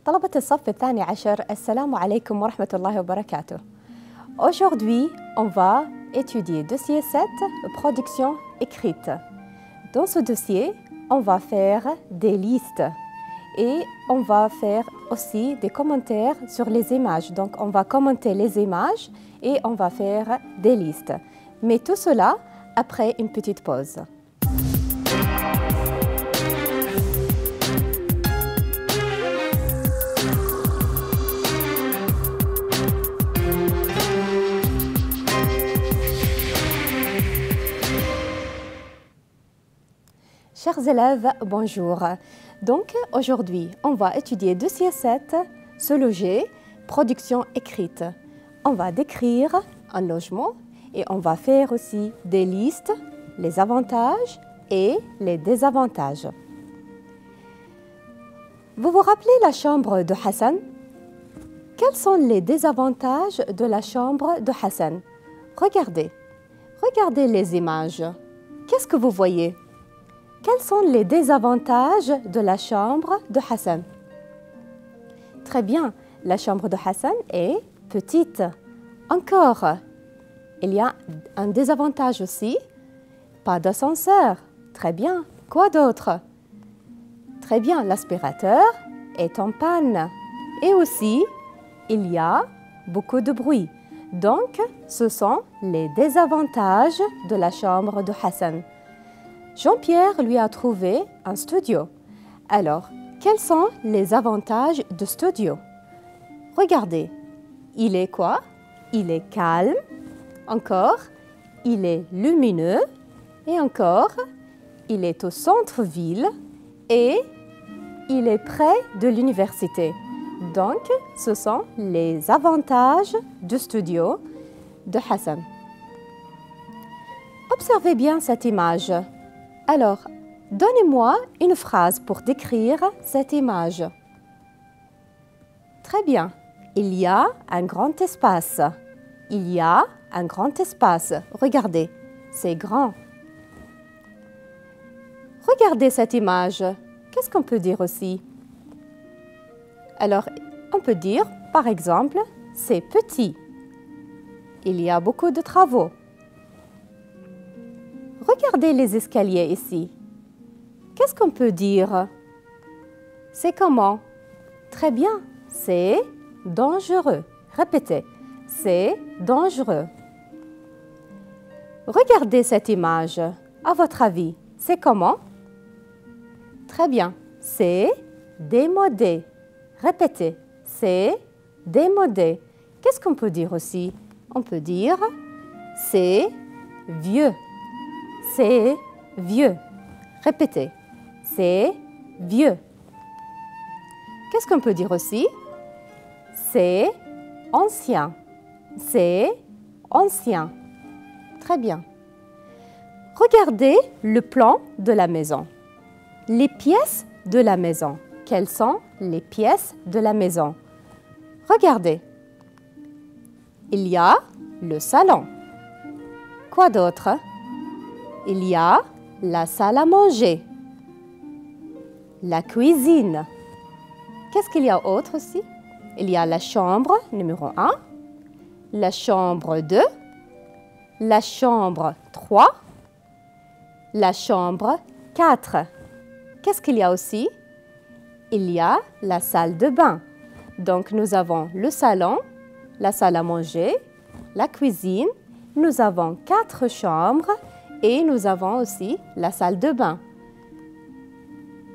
طلبة الصف الثاني عشر السلام عليكم ورحمة الله وبركاته. Aujourd'hui, on va étudier dossier 7, production écrite. Dans ce dossier, on va faire des listes et on va faire aussi des commentaires sur les images. Donc, on va commenter les images et on va faire des listes. Mais tout cela après une petite pause. Chers élèves, bonjour. Donc, aujourd'hui, on va étudier dossier 7, se loger, production écrite. On va décrire un logement et on va faire aussi des listes, les avantages et les désavantages. Vous vous rappelez la chambre de Hassan? Quels sont les désavantages de la chambre de Hassan? Regardez les images. Qu'est-ce que vous voyez? Quels sont les désavantages de la chambre de Hassan? Très bien, la chambre de Hassan est petite. Encore, il y a un désavantage aussi, pas d'ascenseur. Très bien, quoi d'autre? Très bien, l'aspirateur est en panne. Et aussi, il y a beaucoup de bruit. Donc, ce sont les désavantages de la chambre de Hassan. Jean-Pierre lui a trouvé un studio. Alors, quels sont les avantages du studio? Regardez, il est quoi? Il est calme. Encore, il est lumineux. Et encore, il est au centre-ville et il est près de l'université. Donc, ce sont les avantages du studio de Hassan. Observez bien cette image. Alors, donnez-moi une phrase pour décrire cette image. Très bien. Il y a un grand espace. Il y a un grand espace. Regardez, c'est grand. Regardez cette image. Qu'est-ce qu'on peut dire aussi? Alors, on peut dire, par exemple, c'est petit. Il y a beaucoup de travaux. Regardez les escaliers ici. Qu'est-ce qu'on peut dire? C'est comment? Très bien, c'est dangereux. Répétez, c'est dangereux. Regardez cette image. À votre avis, c'est comment? Très bien, c'est démodé. Répétez, c'est démodé. Qu'est-ce qu'on peut dire aussi? On peut dire, c'est vieux. C'est vieux. Répétez, c'est vieux. Qu'est-ce qu'on peut dire aussi? C'est ancien. C'est ancien. Très bien. Regardez le plan de la maison. Les pièces de la maison. Quelles sont les pièces de la maison? Regardez. Il y a le salon. Quoi d'autre? Il y a la salle à manger, la cuisine. Qu'est-ce qu'il y a autre aussi? Il y a la chambre numéro 1, la chambre 2, la chambre 3, la chambre 4. Qu'est-ce qu'il y a aussi? Il y a la salle de bain. Donc, nous avons le salon, la salle à manger, la cuisine. Nous avons 4 chambres. Et nous avons aussi la salle de bain.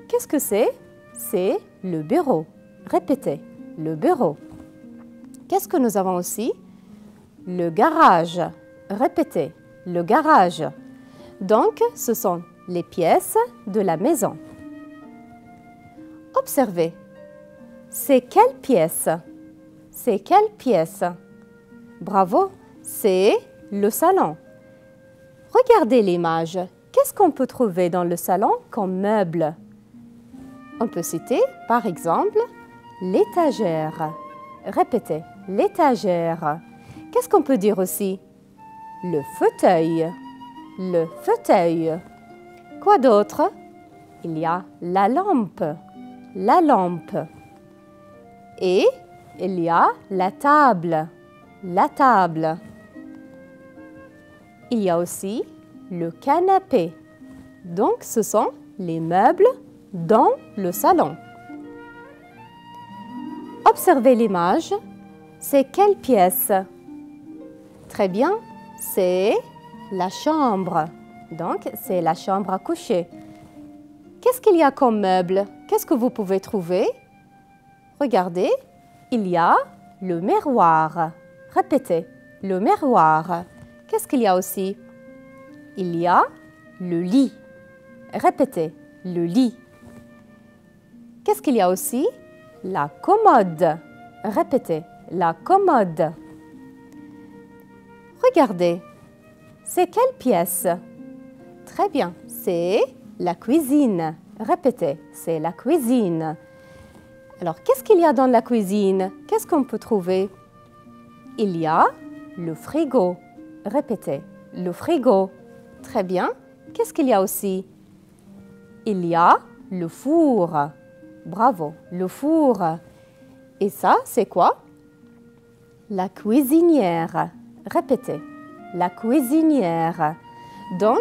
Qu'est-ce que c'est? C'est le bureau. Répétez, le bureau. Qu'est-ce que nous avons aussi? Le garage. Répétez, le garage. Donc, ce sont les pièces de la maison. Observez. C'est quelle pièce? C'est quelle pièce? Bravo, c'est le salon. Regardez l'image. Qu'est-ce qu'on peut trouver dans le salon comme meuble? On peut citer, par exemple, l'étagère. Répétez, l'étagère. Qu'est-ce qu'on peut dire aussi? Le fauteuil. Le fauteuil. Quoi d'autre? Il y a la lampe. La lampe. Et il y a la table. La table. Il y a aussi le canapé. Donc, ce sont les meubles dans le salon. Observez l'image. C'est quelle pièce? Très bien, c'est la chambre. Donc, c'est la chambre à coucher. Qu'est-ce qu'il y a comme meuble? Qu'est-ce que vous pouvez trouver? Regardez, il y a le miroir. Répétez, le miroir. Qu'est-ce qu'il y a aussi? Il y a le lit. Répétez, le lit. Qu'est-ce qu'il y a aussi? La commode. Répétez, la commode. Regardez, c'est quelle pièce? Très bien, c'est la cuisine. Répétez, c'est la cuisine. Alors, qu'est-ce qu'il y a dans la cuisine? Qu'est-ce qu'on peut trouver? Il y a le frigo. Répétez, le frigo. Très bien. Qu'est-ce qu'il y a aussi? Il y a le four. Bravo, le four. Et ça, c'est quoi? La cuisinière. Répétez, la cuisinière. Donc,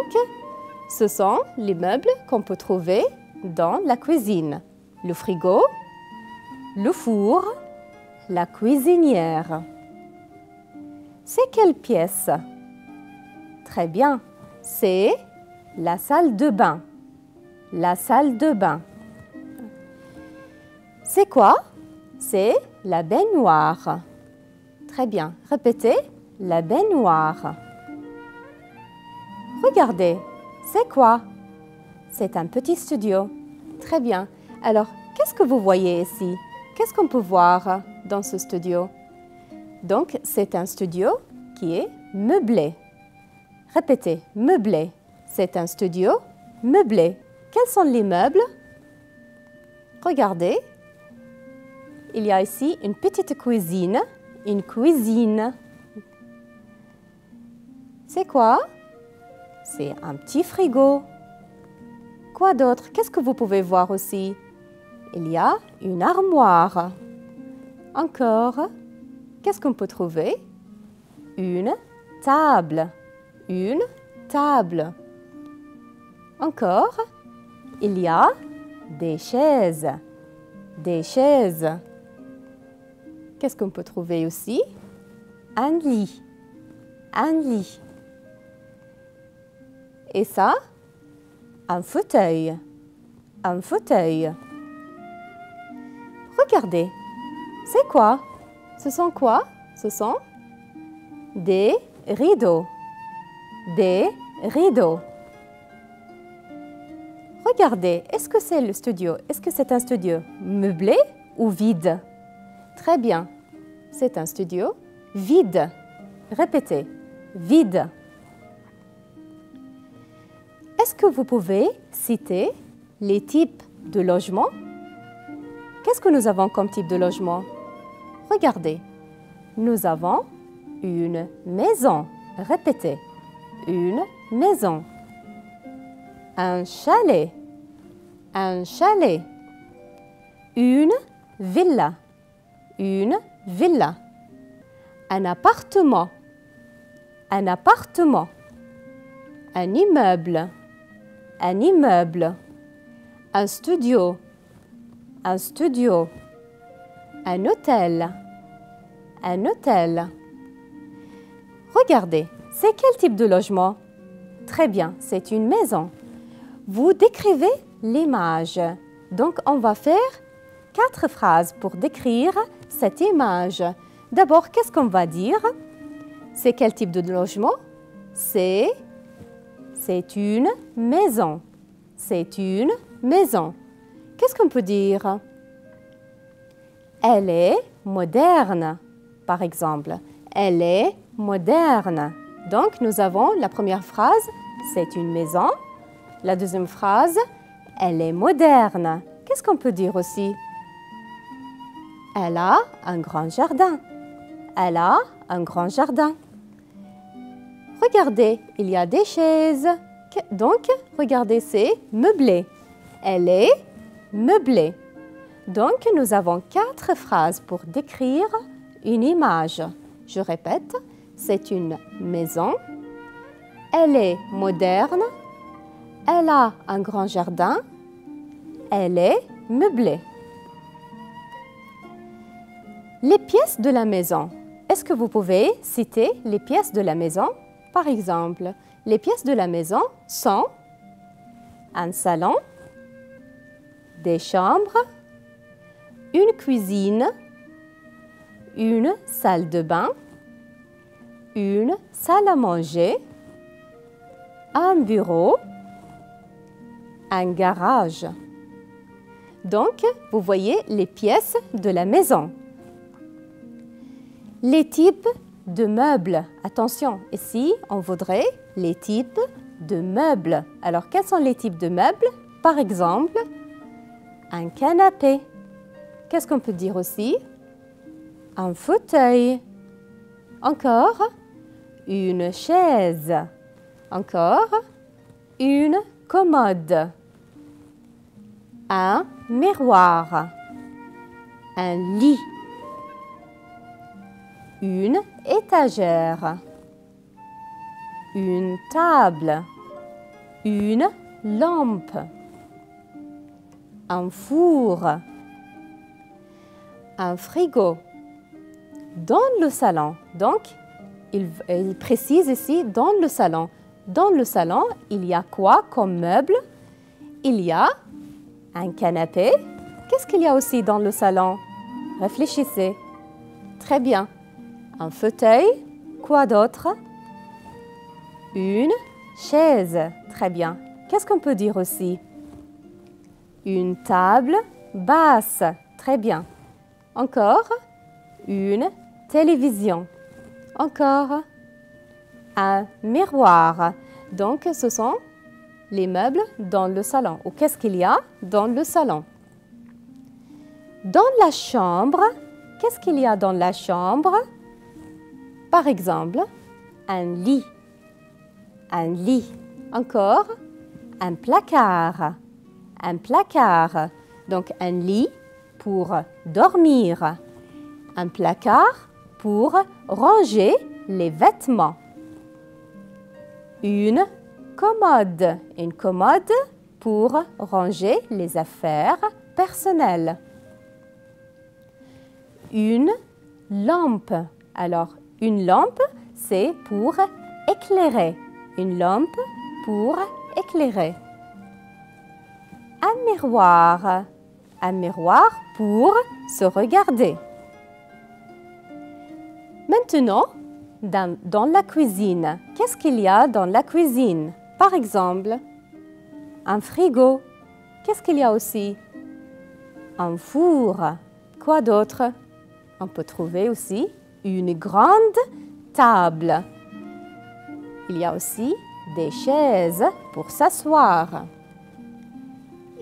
ce sont les meubles qu'on peut trouver dans la cuisine. Le frigo, le four, la cuisinière. C'est quelle pièce? Très bien, c'est la salle de bain. La salle de bain. C'est quoi? C'est la baignoire. Très bien, répétez, la baignoire. Regardez, c'est quoi? C'est un petit studio. Très bien. Alors, qu'est-ce que vous voyez ici? Qu'est-ce qu'on peut voir dans ce studio? Donc, c'est un studio qui est meublé. Répétez, meublé. C'est un studio meublé. Quels sont les meubles? Regardez. Il y a ici une petite cuisine. Une cuisine. C'est quoi? C'est un petit frigo. Quoi d'autre? Qu'est-ce que vous pouvez voir aussi? Il y a une armoire. Encore. Qu'est-ce qu'on peut trouver? Une table. Une table. Encore. Il y a des chaises. Des chaises. Qu'est-ce qu'on peut trouver aussi? Un lit. Un lit. Et ça? Un fauteuil. Un fauteuil. Regardez. C'est quoi? Ce sont quoi? Ce sont des rideaux. Des rideaux. Regardez, est-ce que c'est le studio? Est-ce que c'est un studio meublé ou vide? Très bien. C'est un studio vide. Répétez, vide. Est-ce que vous pouvez citer les types de logements? Qu'est-ce que nous avons comme type de logement? Regardez, nous avons une maison. Répétez, une maison. Un chalet. Un chalet. Une villa. Une villa. Un appartement. Un appartement. Un immeuble. Un immeuble. Un studio. Un studio. Un hôtel. Un hôtel. Regardez, c'est quel type de logement? Très bien, c'est une maison. Vous décrivez l'image. Donc, on va faire 4 phrases pour décrire cette image. D'abord, qu'est-ce qu'on va dire? C'est quel type de logement? C'est une maison. C'est une maison. Qu'est-ce qu'on peut dire? Elle est moderne, par exemple. Elle est moderne. Donc, nous avons la première phrase, c'est une maison. La deuxième phrase, elle est moderne. Qu'est-ce qu'on peut dire aussi? Elle a un grand jardin. Elle a un grand jardin. Regardez, il y a des chaises. Donc, regardez, c'est meublé. Elle est meublée. Donc, nous avons 4 phrases pour décrire une image. Je répète, c'est une maison. Elle est moderne. Elle a un grand jardin. Elle est meublée. Les pièces de la maison. Est-ce que vous pouvez citer les pièces de la maison? Par exemple, les pièces de la maison sont un salon, des chambres, une cuisine, une salle de bain, une salle à manger, un bureau, un garage. Donc, vous voyez les pièces de la maison. Les types de meubles. Attention, ici, on voudrait les types de meubles. Alors, quels sont les types de meubles? Par exemple, un canapé. Qu'est-ce qu'on peut dire aussi? Un fauteuil. Encore, une chaise. Encore, une commode. Un miroir. Un lit. Une étagère. Une table. Une lampe. Un four. Un frigo. Dans le salon. Donc, il précise ici dans le salon. Dans le salon, il y a quoi comme meuble? Il y a un canapé. Qu'est-ce qu'il y a aussi dans le salon? Réfléchissez. Très bien. Un fauteuil. Quoi d'autre? Une chaise. Très bien. Qu'est-ce qu'on peut dire aussi? Une table basse. Très bien. Encore, une télévision. Encore, un miroir. Donc, ce sont les meubles dans le salon. Ou qu'est-ce qu'il y a dans le salon? Dans la chambre, qu'est-ce qu'il y a dans la chambre? Par exemple, un lit. Un lit. Encore, un placard. Un placard. Donc, un lit pour dormir. Un placard pour ranger les vêtements. Une commode. Une commode pour ranger les affaires personnelles. Une lampe. Alors, une lampe, c'est pour éclairer. Une lampe pour éclairer. Un miroir. Un miroir pour se regarder. Maintenant, dans la cuisine, qu'est-ce qu'il y a dans la cuisine? Par exemple, un frigo. Qu'est-ce qu'il y a aussi? Un four. Quoi d'autre? On peut trouver aussi une grande table. Il y a aussi des chaises pour s'asseoir.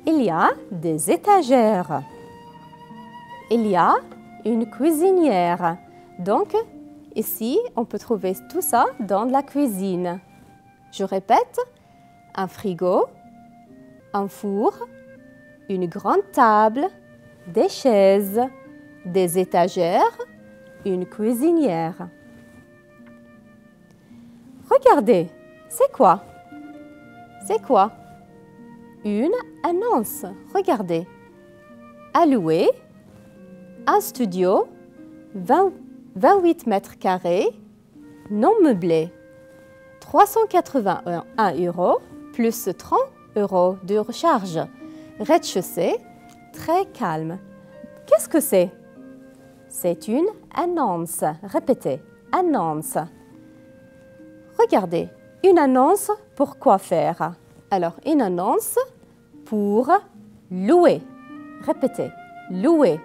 Il y a des étagères. Il y a une cuisinière. Donc, ici, on peut trouver tout ça dans la cuisine. Je répète, un frigo, un four, une grande table, des chaises, des étagères, une cuisinière. Regardez, c'est quoi? C'est quoi? Une annonce. Regardez. À louer, un studio, 28 mètres carrés, non meublé. 381 € plus 30 € de recharge. Rez-de-chaussée, très calme. Qu'est-ce que c'est? C'est une annonce. Répétez, annonce. Regardez, une annonce pour quoi faire? Alors, une annonce pour louer. Répétez, louer.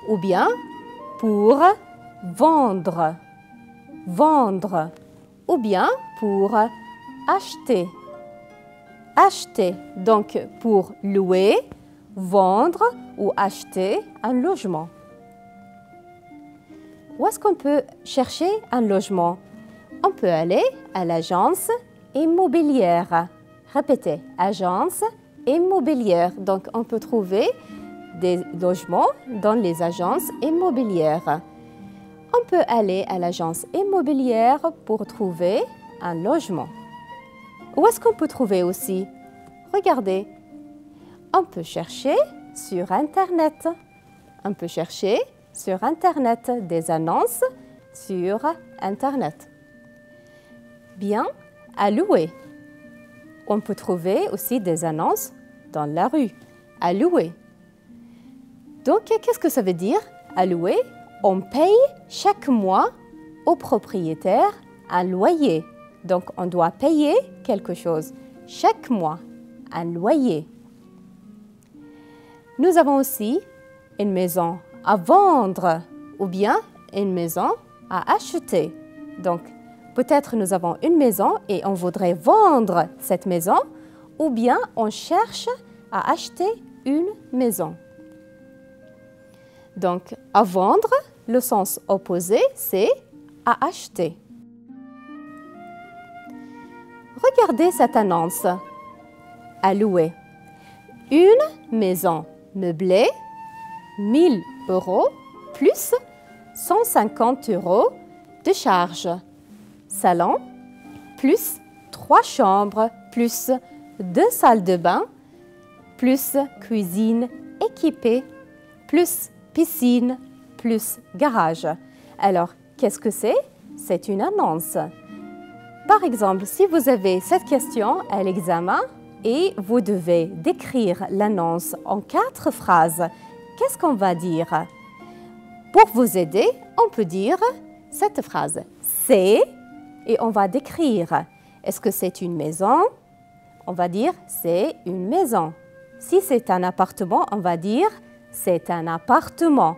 Ou bien pour vendre. Vendre. Ou bien pour acheter. Acheter. Donc, pour louer, vendre ou acheter un logement. Où est-ce qu'on peut chercher un logement? On peut aller à l'agence immobilière. Répétez, agence immobilière. Donc, on peut trouver des logements dans les agences immobilières. On peut aller à l'agence immobilière pour trouver un logement. Où est-ce qu'on peut trouver aussi? Regardez, on peut chercher sur Internet. On peut chercher sur Internet des annonces sur Internet. Bien, à louer. On peut trouver aussi des annonces dans la rue, à louer. Donc, qu'est-ce que ça veut dire, à louer? On paye chaque mois au propriétaire un loyer. Donc, on doit payer quelque chose chaque mois, un loyer. Nous avons aussi une maison à vendre ou bien une maison à acheter. Donc, peut-être nous avons une maison et on voudrait vendre cette maison ou bien on cherche à acheter une maison. Donc, à vendre, le sens opposé, c'est à acheter. Regardez cette annonce. À louer. Une maison meublée, 1000 € plus 150 € de charge. Salon, plus 3 chambres, plus 2 salles de bain, plus cuisine équipée, plus piscine, plus garage. Alors, qu'est-ce que c'est? C'est une annonce. Par exemple, si vous avez cette question à l'examen et vous devez décrire l'annonce en 4 phrases, qu'est-ce qu'on va dire? Pour vous aider, on peut dire cette phrase. C'est, et on va décrire. Est-ce que c'est une maison? On va dire c'est une maison. Si c'est un appartement, on va dire c'est un appartement.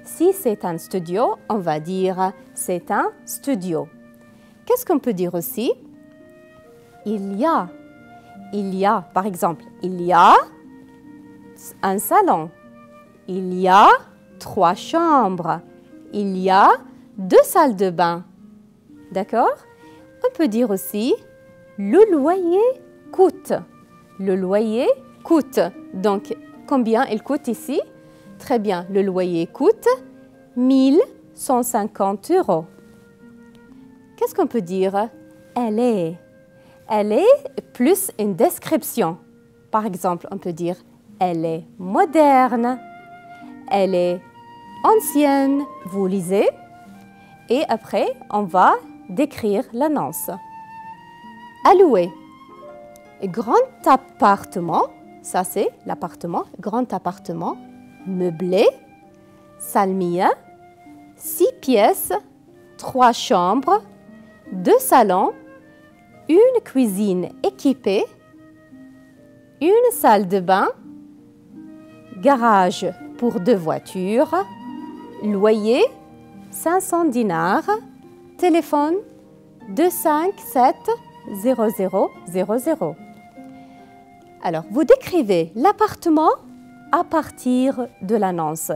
Si c'est un studio, on va dire c'est un studio. Qu'est-ce qu'on peut dire aussi? Il y a, par exemple, il y a un salon. Il y a 3 chambres. Il y a 2 salles de bain. D'accord? On peut dire aussi le loyer coûte. Le loyer coûte. Donc, combien il coûte ici? Très bien, le loyer coûte 1150 €. Qu'est-ce qu'on peut dire? Elle est. Elle est plus une description. Par exemple, on peut dire elle est moderne. Elle est ancienne. Vous lisez. Et après, on va décrire l'annonce. À louer. Grand appartement. Ça, c'est l'appartement. Grand appartement. Meublé. Salmia. 6 pièces. 3 chambres. 2 salons. Une cuisine équipée, une salle de bain, garage pour 2 voitures, loyer 500 dinars, téléphone 257 0000. Alors, vous décrivez l'appartement à partir de l'annonce.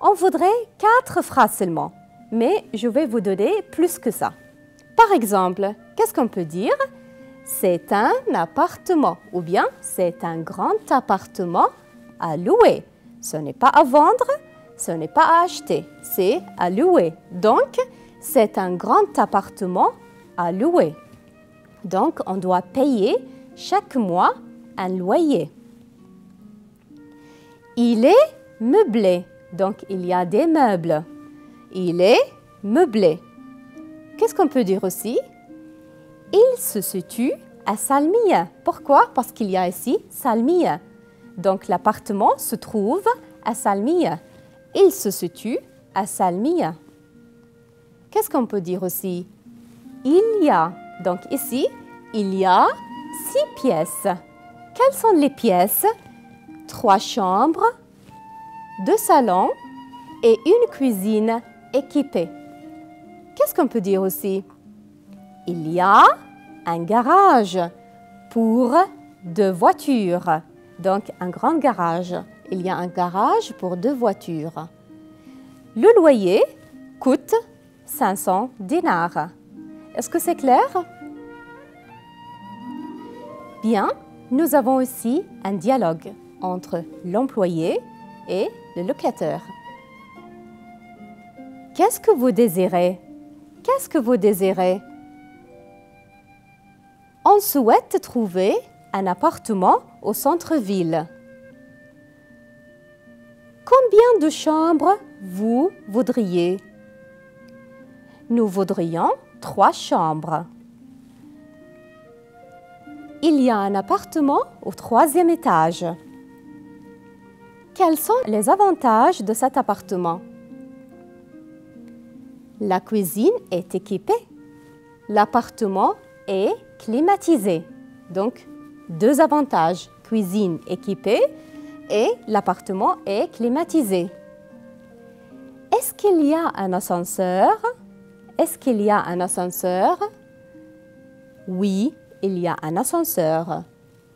On voudrait 4 phrases seulement, mais je vais vous donner plus que ça. Par exemple, qu'est-ce qu'on peut dire? C'est un appartement ou bien c'est un grand appartement à louer. Ce n'est pas à vendre, ce n'est pas à acheter, c'est à louer. Donc, c'est un grand appartement à louer. Donc, on doit payer chaque mois un loyer. Il est meublé. Donc, il y a des meubles. Il est meublé. Qu'est-ce qu'on peut dire aussi? Il se situe à Salmiya. Pourquoi? Parce qu'il y a ici Salmiya. Donc, l'appartement se trouve à Salmiya. Il se situe à Salmiya. Qu'est-ce qu'on peut dire aussi? Il y a. Donc, ici, il y a 6 pièces. Quelles sont les pièces? 3 chambres, 2 salons et une cuisine équipée. Qu'est-ce qu'on peut dire aussi? Il y a un garage pour 2 voitures. Donc, un grand garage. Il y a un garage pour 2 voitures. Le loyer coûte 500 dinars. Est-ce que c'est clair? Bien, nous avons aussi un dialogue entre l'employé et le locataire. Qu'est-ce que vous désirez? Qu'est-ce que vous désirez? On souhaite trouver un appartement au centre-ville. Combien de chambres vous voudriez? Nous voudrions 3 chambres. Il y a un appartement au 3e étage. Quels sont les avantages de cet appartement? La cuisine est équipée. L'appartement est climatisé. Donc, 2 avantages. Cuisine équipée et l'appartement est climatisé. Est-ce qu'il y a un ascenseur? Est-ce qu'il y a un ascenseur? Oui, il y a un ascenseur.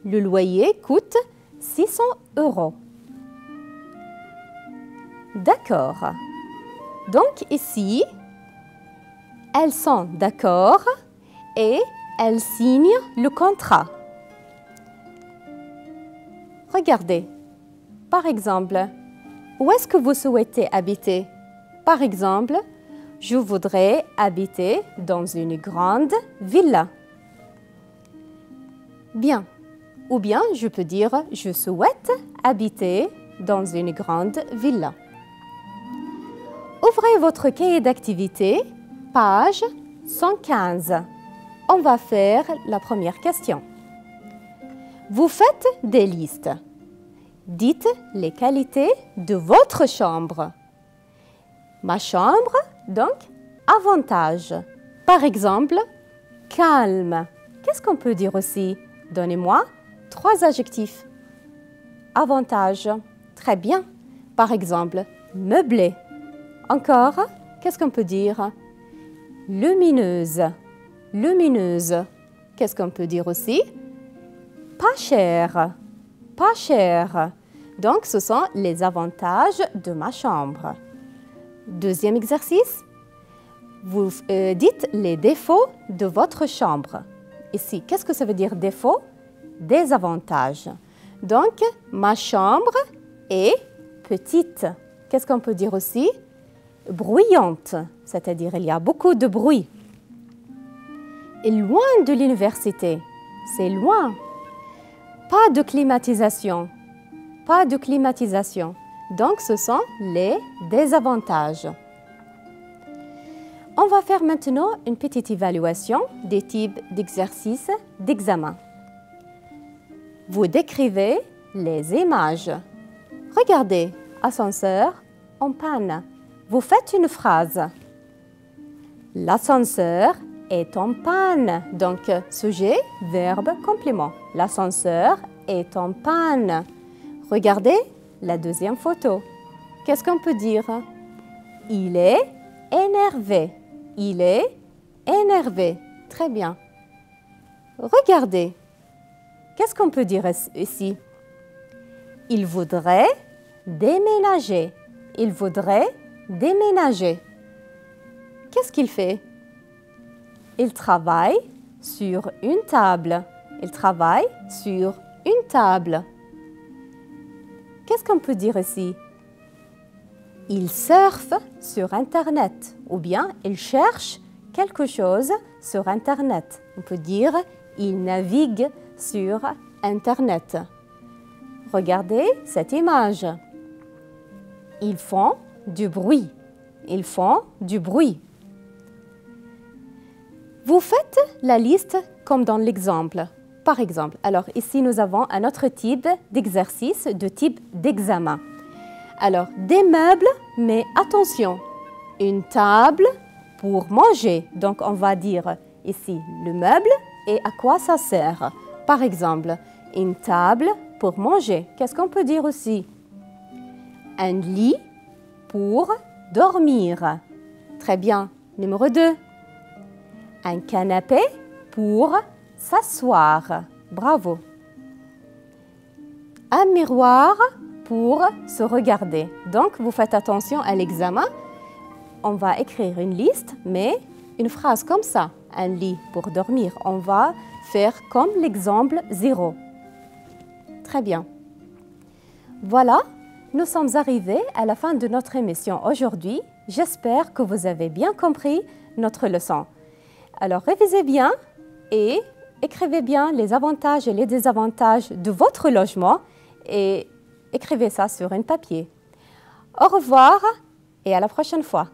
Le loyer coûte 600 €. D'accord. Donc ici, elles sont d'accord et elles signent le contrat. Regardez. Par exemple, où est-ce que vous souhaitez habiter? Par exemple, je voudrais habiter dans une grande villa. Bien. Ou bien, je peux dire, je souhaite habiter dans une grande villa. Ouvrez votre cahier d'activité, page 115. On va faire la première question. Vous faites des listes. Dites les qualités de votre chambre. Ma chambre, donc, avantage. Par exemple, calme. Qu'est-ce qu'on peut dire aussi? Donnez-moi 3 adjectifs. Avantage. Très bien. Par exemple, meublé. Encore, qu'est-ce qu'on peut dire? Lumineuse. Lumineuse. Qu'est-ce qu'on peut dire aussi? Pas cher. Pas cher. Donc, ce sont les avantages de ma chambre. Deuxième exercice. Vous dites les défauts de votre chambre. Ici, qu'est-ce que ça veut dire défaut? Désavantages. Donc, ma chambre est petite. Qu'est-ce qu'on peut dire aussi? Bruyante, c'est-à-dire il y a beaucoup de bruit. Et loin de l'université, c'est loin. Pas de climatisation. Pas de climatisation. Donc, ce sont les désavantages. On va faire maintenant une petite évaluation des types d'exercices d'examen. Vous décrivez les images. Regardez, ascenseur en panne. Vous faites une phrase. L'ascenseur est en panne. Donc, sujet, verbe, complément. L'ascenseur est en panne. Regardez la deuxième photo. Qu'est-ce qu'on peut dire? Il est énervé. Il est énervé. Très bien. Regardez. Qu'est-ce qu'on peut dire ici? Il voudrait déménager. Il voudrait déménager. Qu'est-ce qu'il fait? Il travaille sur une table. Il travaille sur une table. Qu'est-ce qu'on peut dire ici? Il surfe sur Internet ou bien il cherche quelque chose sur Internet. On peut dire il navigue sur Internet. Regardez cette image. Ils font du bruit. Ils font du bruit. Vous faites la liste comme dans l'exemple. Par exemple, alors ici nous avons un autre type d'exercice, de type d'examen. Alors, des meubles, mais attention, une table pour manger. Donc, on va dire ici le meuble et à quoi ça sert. Par exemple, une table pour manger. Qu'est-ce qu'on peut dire aussi? Un lit pour dormir. Très bien. Numéro 2. Un canapé pour s'asseoir. Bravo. Un miroir pour se regarder. Donc, vous faites attention à l'examen. On va écrire une liste, mais une phrase comme ça. Un lit pour dormir. On va faire comme l'exemple 0. Très bien. Voilà, nous sommes arrivés à la fin de notre émission aujourd'hui. J'espère que vous avez bien compris notre leçon. Alors révisez bien et écrivez bien les avantages et les désavantages de votre logement et écrivez ça sur un papier. Au revoir et à la prochaine fois.